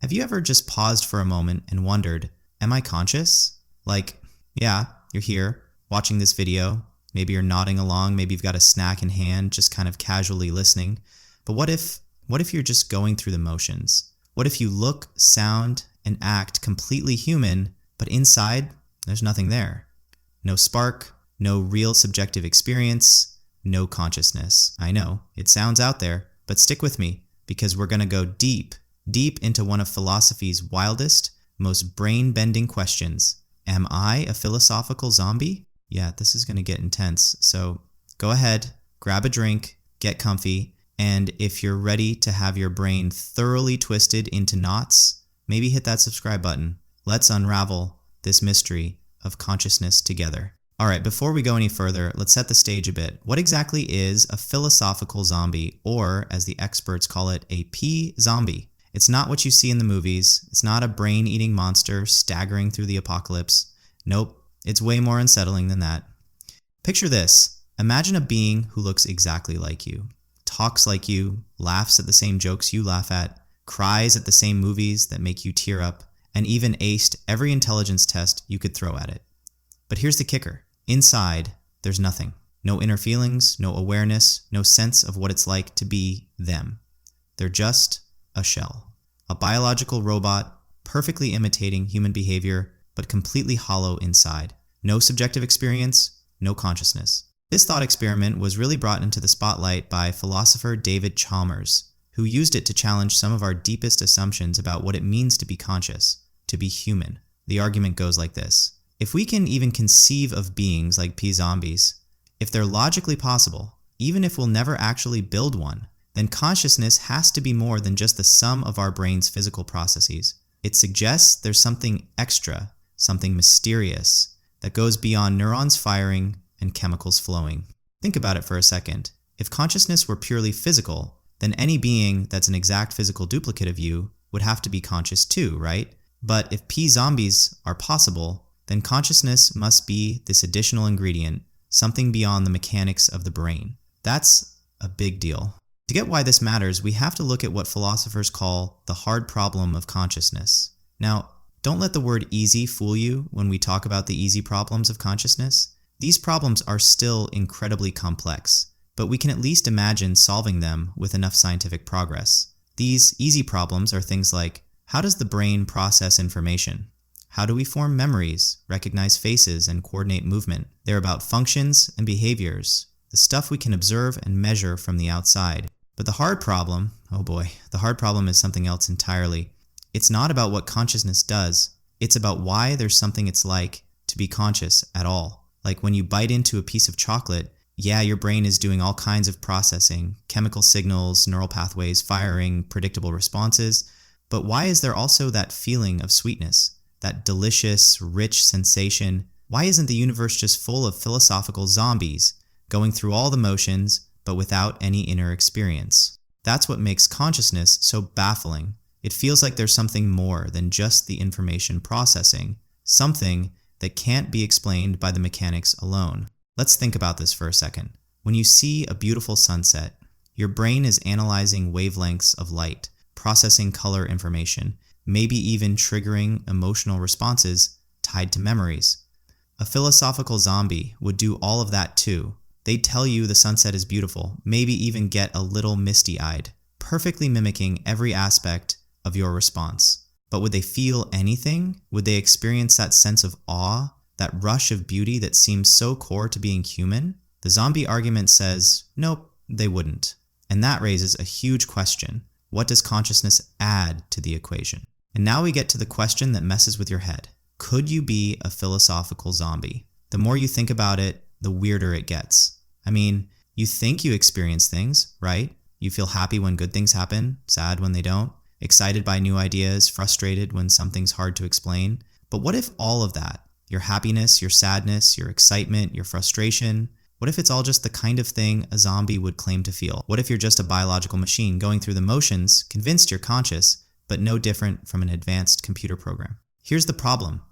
Have you ever just paused for a moment and wondered, am I conscious? Like, yeah, you're here, watching this video, maybe you're nodding along, maybe you've got a snack in hand, just kind of casually listening. But what if you're just going through the motions? What if you look, sound, and act completely human, but inside, there's nothing there? No spark, no real subjective experience, no consciousness. I know, it sounds out there, but stick with me, because we're going to go deep into one of philosophy's wildest, most brain-bending questions. Am I a philosophical zombie? Yeah, this is going to get intense. So go ahead, grab a drink, get comfy, and if you're ready to have your brain thoroughly twisted into knots, maybe hit that subscribe button. Let's unravel this mystery of consciousness together. All right, before we go any further, let's set the stage a bit. What exactly is a philosophical zombie, or as the experts call it, a P-zombie? It's not what you see in the movies. It's not a brain-eating monster staggering through the apocalypse. Nope, it's way more unsettling than that. Picture this. Imagine a being who looks exactly like you, talks like you, laughs at the same jokes you laugh at, cries at the same movies that make you tear up, and even aced every intelligence test you could throw at it. But here's the kicker. Inside, there's nothing. No inner feelings, no awareness, no sense of what it's like to be them. They're just a shell. A biological robot, perfectly imitating human behavior, but completely hollow inside. No subjective experience, no consciousness. This thought experiment was really brought into the spotlight by philosopher David Chalmers, who used it to challenge some of our deepest assumptions about what it means to be conscious, to be human. The argument goes like this. If we can even conceive of beings like P-zombies, if they're logically possible, even if we'll never actually build one, then consciousness has to be more than just the sum of our brain's physical processes. It suggests there's something extra, something mysterious, that goes beyond neurons firing and chemicals flowing. Think about it for a second. If consciousness were purely physical, then any being that's an exact physical duplicate of you would have to be conscious too, right? But if P-zombies are possible, then consciousness must be this additional ingredient, something beyond the mechanics of the brain. That's a big deal. To get why this matters, we have to look at what philosophers call the hard problem of consciousness. Now, don't let the word easy fool you when we talk about the easy problems of consciousness. These problems are still incredibly complex, but we can at least imagine solving them with enough scientific progress. These easy problems are things like, how does the brain process information? How do we form memories, recognize faces, and coordinate movement? They're about functions and behaviors, the stuff we can observe and measure from the outside. But the hard problem, oh boy, the hard problem is something else entirely. It's not about what consciousness does. It's about why there's something it's like to be conscious at all. Like when you bite into a piece of chocolate, yeah, your brain is doing all kinds of processing, chemical signals, neural pathways firing, predictable responses. But why is there also that feeling of sweetness, that delicious, rich sensation? Why isn't the universe just full of philosophical zombies, going through all the motions, but without any inner experience? That's what makes consciousness so baffling. It feels like there's something more than just the information processing, something that can't be explained by the mechanics alone. Let's think about this for a second. When you see a beautiful sunset, your brain is analyzing wavelengths of light, processing color information, maybe even triggering emotional responses tied to memories. A philosophical zombie would do all of that too. They'd tell you the sunset is beautiful, maybe even get a little misty-eyed, perfectly mimicking every aspect of your response. But would they feel anything? Would they experience that sense of awe, that rush of beauty that seems so core to being human? The zombie argument says, nope, they wouldn't. And that raises a huge question. What does consciousness add to the equation? And now we get to the question that messes with your head. Could you be a philosophical zombie? The more you think about it, the weirder it gets. I mean, you think you experience things, right? You feel happy when good things happen, sad when they don't, excited by new ideas, frustrated when something's hard to explain. But what if all of that, your happiness, your sadness, your excitement, your frustration, what if it's all just the kind of thing a zombie would claim to feel? What if you're just a biological machine going through the motions, convinced you're conscious, but no different from an advanced computer program? Here's the problem.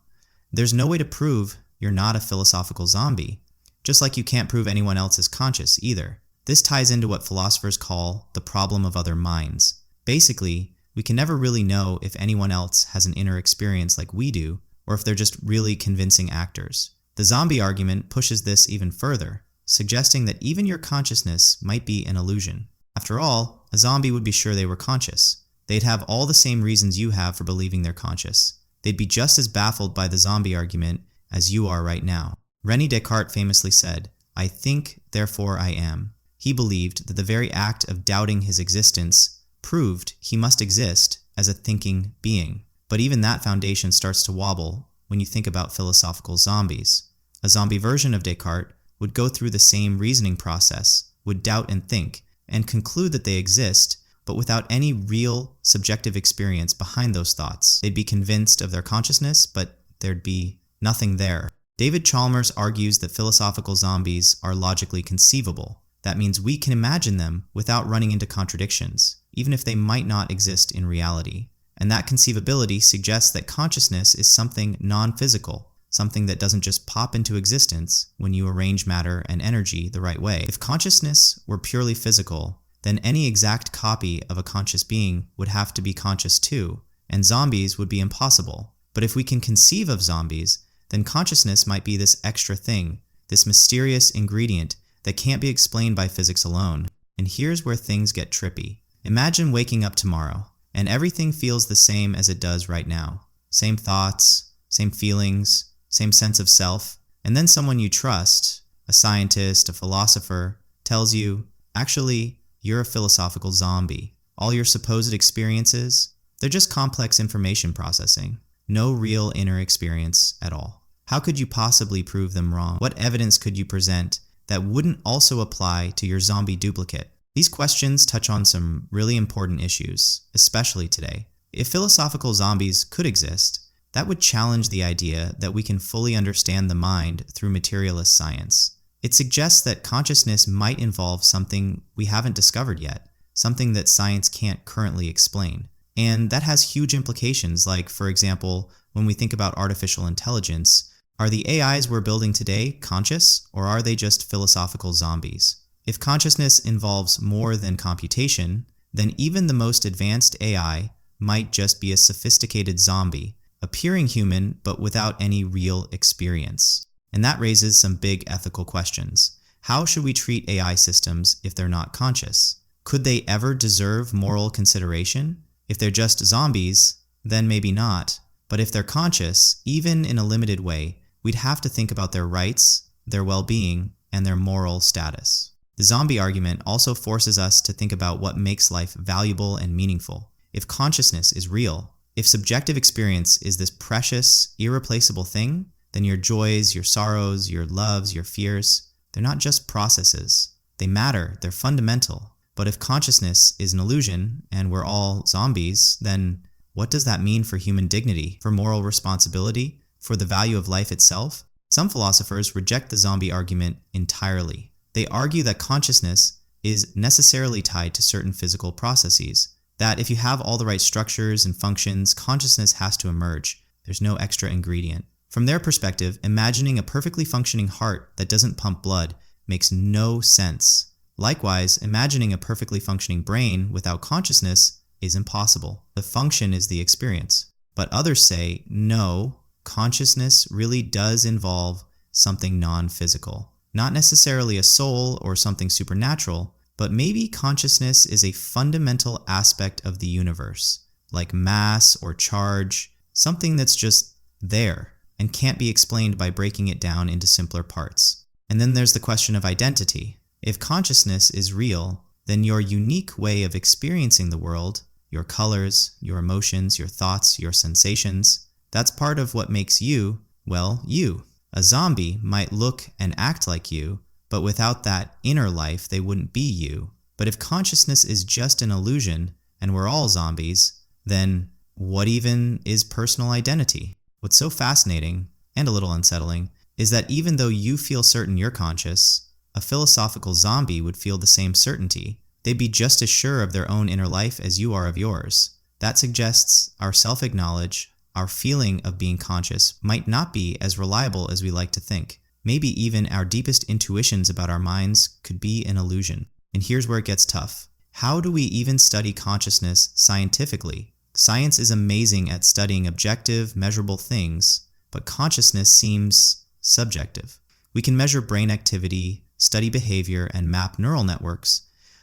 There's no way to prove you're not a philosophical zombie, just like you can't prove anyone else is conscious either. This ties into what philosophers call the problem of other minds. Basically, We can never really know if anyone else has an inner experience like we do, or if they're just really convincing actors. The zombie argument pushes this even further, suggesting that even your consciousness might be an illusion. After all, a zombie would be sure they were conscious. They'd have all the same reasons you have for believing they're conscious. They'd be just as baffled by the zombie argument as you are right now. René Descartes famously said, "I think, therefore I am." He believed that the very act of doubting his existence proved he must exist as a thinking being. But even that foundation starts to wobble when you think about philosophical zombies. A zombie version of Descartes would go through the same reasoning process, would doubt and think, and conclude that they exist, but without any real subjective experience behind those thoughts. They'd be convinced of their consciousness, but there'd be nothing there. David Chalmers argues that philosophical zombies are logically conceivable. That means we can imagine them without running into contradictions, even if they might not exist in reality. And that conceivability suggests that consciousness is something non-physical, something that doesn't just pop into existence when you arrange matter and energy the right way. If consciousness were purely physical, then any exact copy of a conscious being would have to be conscious too, and zombies would be impossible. But if we can conceive of zombies, then consciousness might be this extra thing, this mysterious ingredient that can't be explained by physics alone. And here's where things get trippy. Imagine waking up tomorrow, and everything feels the same as it does right now. Same thoughts, same feelings, same sense of self, and then someone you trust, a scientist, a philosopher, tells you, actually, you're a philosophical zombie. All your supposed experiences, they're just complex information processing. No real inner experience at all. How could you possibly prove them wrong? What evidence could you present that wouldn't also apply to your zombie duplicate? These questions touch on some really important issues, especially today. If philosophical zombies could exist, that would challenge the idea that we can fully understand the mind through materialist science. It suggests that consciousness might involve something we haven't discovered yet, something that science can't currently explain. And that has huge implications, like, for example, when we think about artificial intelligence, are the AIs we're building today conscious, or are they just philosophical zombies? If consciousness involves more than computation, then even the most advanced AI might just be a sophisticated zombie, appearing human but without any real experience. And that raises some big ethical questions. How should we treat AI systems if they're not conscious? Could they ever deserve moral consideration? If they're just zombies, then maybe not. But if they're conscious, even in a limited way, we'd have to think about their rights, their well-being, and their moral status. The zombie argument also forces us to think about what makes life valuable and meaningful. If consciousness is real, if subjective experience is this precious, irreplaceable thing, then your joys, your sorrows, your loves, your fears, they're not just processes. They matter, they're fundamental. But if consciousness is an illusion, and we're all zombies, then what does that mean for human dignity, for moral responsibility, for the value of life itself? Some philosophers reject the zombie argument entirely. They argue that consciousness is necessarily tied to certain physical processes, that if you have all the right structures and functions, consciousness has to emerge. There's no extra ingredient. From their perspective, imagining a perfectly functioning heart that doesn't pump blood makes no sense. Likewise, imagining a perfectly functioning brain without consciousness is impossible. The function is the experience. But others say, no, consciousness really does involve something non-physical. Not necessarily a soul or something supernatural, but maybe consciousness is a fundamental aspect of the universe, like mass or charge, something that's just there and can't be explained by breaking it down into simpler parts. And then there's the question of identity. If consciousness is real, then your unique way of experiencing the world, your colors, your emotions, your thoughts, your sensations, that's part of what makes you, well, you. A zombie might look and act like you, but without that inner life, they wouldn't be you. But if consciousness is just an illusion, and we're all zombies, then what even is personal identity? What's so fascinating, and a little unsettling, is that even though you feel certain you're conscious, a philosophical zombie would feel the same certainty. They'd be just as sure of their own inner life as you are of yours. That suggests our self-acknowledge, our feeling of being conscious, might not be as reliable as we like to think. Maybe even our deepest intuitions about our minds could be an illusion. And here's where it gets tough. How do we even study consciousness scientifically? Science is amazing at studying objective, measurable things, but consciousness seems subjective. We can measure brain activity, study behavior, and map neural networks,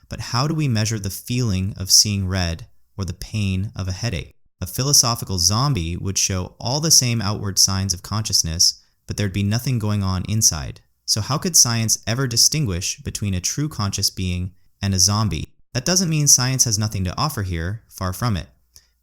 but how do we measure the feeling of seeing red or the pain of a headache? A philosophical zombie would show all the same outward signs of consciousness, but there'd be nothing going on inside. So how could science ever distinguish between a true conscious being and a zombie? That doesn't mean science has nothing to offer here, far from it.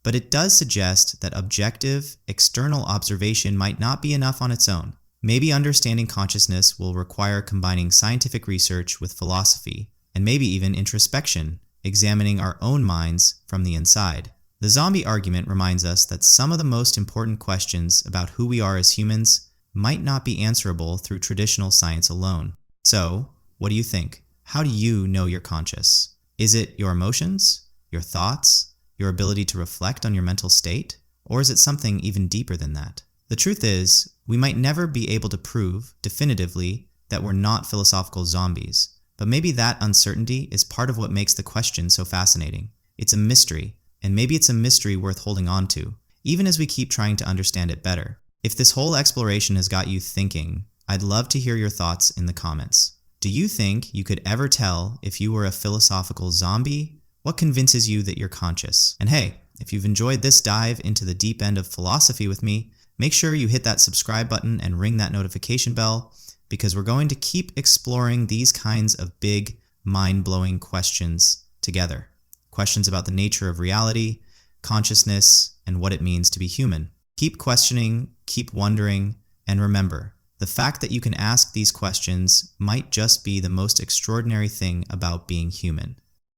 But it does suggest that objective, external observation might not be enough on its own. Maybe understanding consciousness will require combining scientific research with philosophy, and maybe even introspection, examining our own minds from the inside. The zombie argument reminds us that some of the most important questions about who we are as humans might not be answerable through traditional science alone. So, what do you think? How do you know you're conscious? Is it your emotions, your thoughts, your ability to reflect on your mental state? Or is it something even deeper than that? The truth is, we might never be able to prove definitively that we're not philosophical zombies, but maybe that uncertainty is part of what makes the question so fascinating. It's a mystery, and maybe it's a mystery worth holding on to, even as we keep trying to understand it better. If this whole exploration has got you thinking, I'd love to hear your thoughts in the comments. Do you think you could ever tell if you were a philosophical zombie? What convinces you that you're conscious? And hey, if you've enjoyed this dive into the deep end of philosophy with me, make sure you hit that subscribe button and ring that notification bell, because we're going to keep exploring these kinds of big, mind-blowing questions together. Questions about the nature of reality, consciousness, and what it means to be human. Keep questioning, keep wondering, and remember, the fact that you can ask these questions might just be the most extraordinary thing about being human.